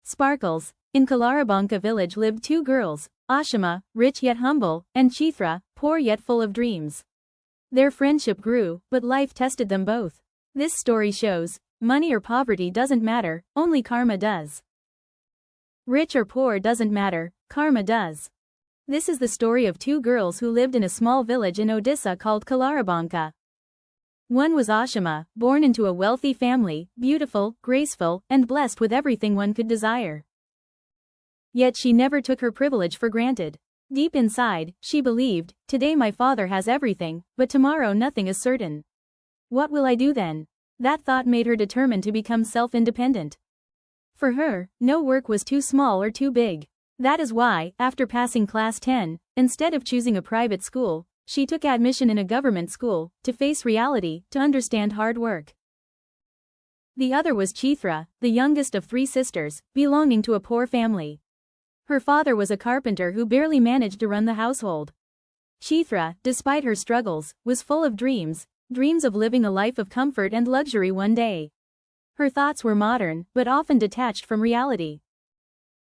Sparkles. In Kalarabanka village lived two girls, Ashima, rich yet humble, and Chithra, poor yet full of dreams. Their friendship grew, but life tested them both. This story shows, money or poverty doesn't matter, only karma does. Rich or poor doesn't matter, karma does. This is the story of two girls who lived in a small village in Odisha called Kalarabanka. One was Ashima, born into a wealthy family, beautiful, graceful, and blessed with everything one could desire. Yet she never took her privilege for granted. Deep inside, she believed, today my father has everything, but tomorrow nothing is certain. What will I do then? That thought made her determined to become self-independent. For her, no work was too small or too big. That is why, after passing class 10, instead of choosing a private school, she took admission in a government school, to face reality, to understand hard work. The other was Chithra, the youngest of three sisters, belonging to a poor family. Her father was a carpenter who barely managed to run the household. Chithra, despite her struggles, was full of dreams of living a life of comfort and luxury one day. Her thoughts were modern, but often detached from reality.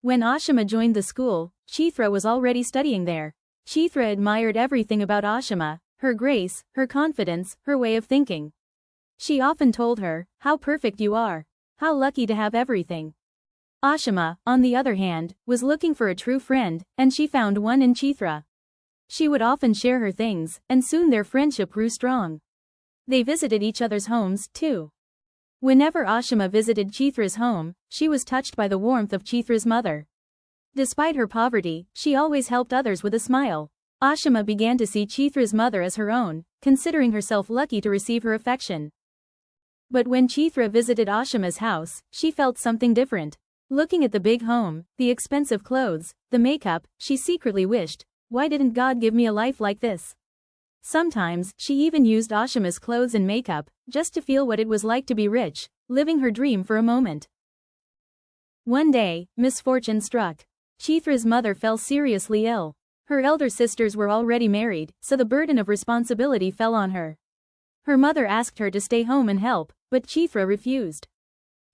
When Ashima joined the school, Chithra was already studying there. Chithra admired everything about Ashima, her grace, her confidence, her way of thinking. She often told her, "How perfect you are. How lucky to have everything." Ashima, on the other hand, was looking for a true friend, and she found one in Chithra. She would often share her things, and soon their friendship grew strong. They visited each other's homes, too. Whenever Ashima visited Chithra's home, she was touched by the warmth of Chithra's mother. Despite her poverty, she always helped others with a smile. Ashima began to see Chithra's mother as her own, considering herself lucky to receive her affection. But when Chithra visited Ashima's house, she felt something different. Looking at the big home, the expensive clothes, the makeup, she secretly wished, why didn't God give me a life like this? Sometimes, she even used Ashima's clothes and makeup, just to feel what it was like to be rich, living her dream for a moment. One day, misfortune struck. Chithra's mother fell seriously ill. Her elder sisters were already married, so the burden of responsibility fell on her. Her mother asked her to stay home and help, but Chithra refused.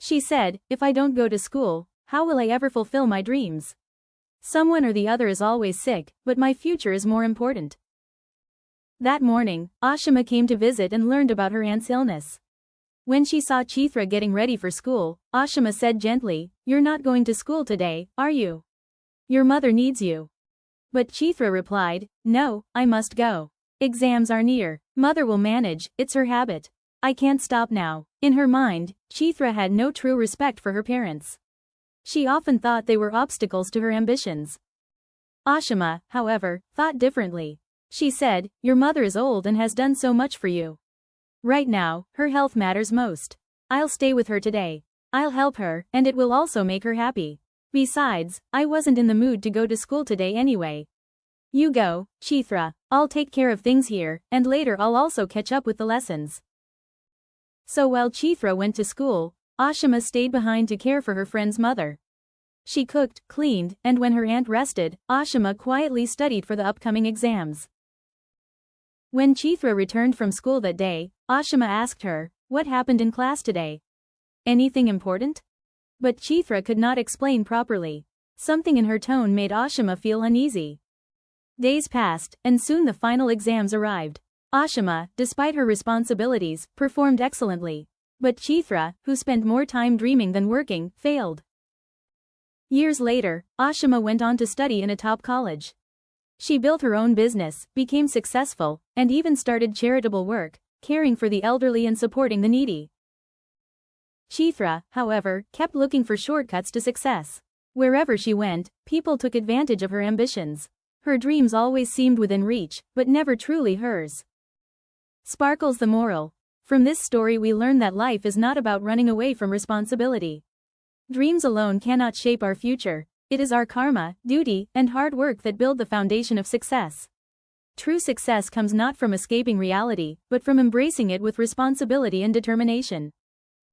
She said, "If I don't go to school, how will I ever fulfill my dreams? Someone or the other is always sick, but my future is more important." That morning, Ashima came to visit and learned about her aunt's illness. When she saw Chithra getting ready for school, Ashima said gently, "You're not going to school today, are you? Your mother needs you." But Chithra replied, "No, I must go. Exams are near. Mother will manage, it's her habit. I can't stop now." In her mind, Chithra had no true respect for her parents. She often thought they were obstacles to her ambitions. Ashima, however, thought differently. She said, "Your mother is old and has done so much for you. Right now, her health matters most. I'll stay with her today. I'll help her, and it will also make her happy. Besides, I wasn't in the mood to go to school today anyway. You go, Chithra. I'll take care of things here, and later I'll also catch up with the lessons." So while Chithra went to school, Ashima stayed behind to care for her friend's mother. She cooked, cleaned, and when her aunt rested, Ashima quietly studied for the upcoming exams. When Chithra returned from school that day, Ashima asked her, "What happened in class today? Anything important?" But Chithra could not explain properly. Something in her tone made Ashima feel uneasy. Days passed, and soon the final exams arrived. Ashima, despite her responsibilities, performed excellently. But Chithra, who spent more time dreaming than working, failed. Years later, Ashima went on to study in a top college. She built her own business, became successful, and even started charitable work, caring for the elderly and supporting the needy. Chithra, however, kept looking for shortcuts to success. Wherever she went, people took advantage of her ambitions. Her dreams always seemed within reach, but never truly hers. Sparkles the moral. From this story we learn that life is not about running away from responsibility. Dreams alone cannot shape our future. It is our karma, duty, and hard work that build the foundation of success. True success comes not from escaping reality, but from embracing it with responsibility and determination.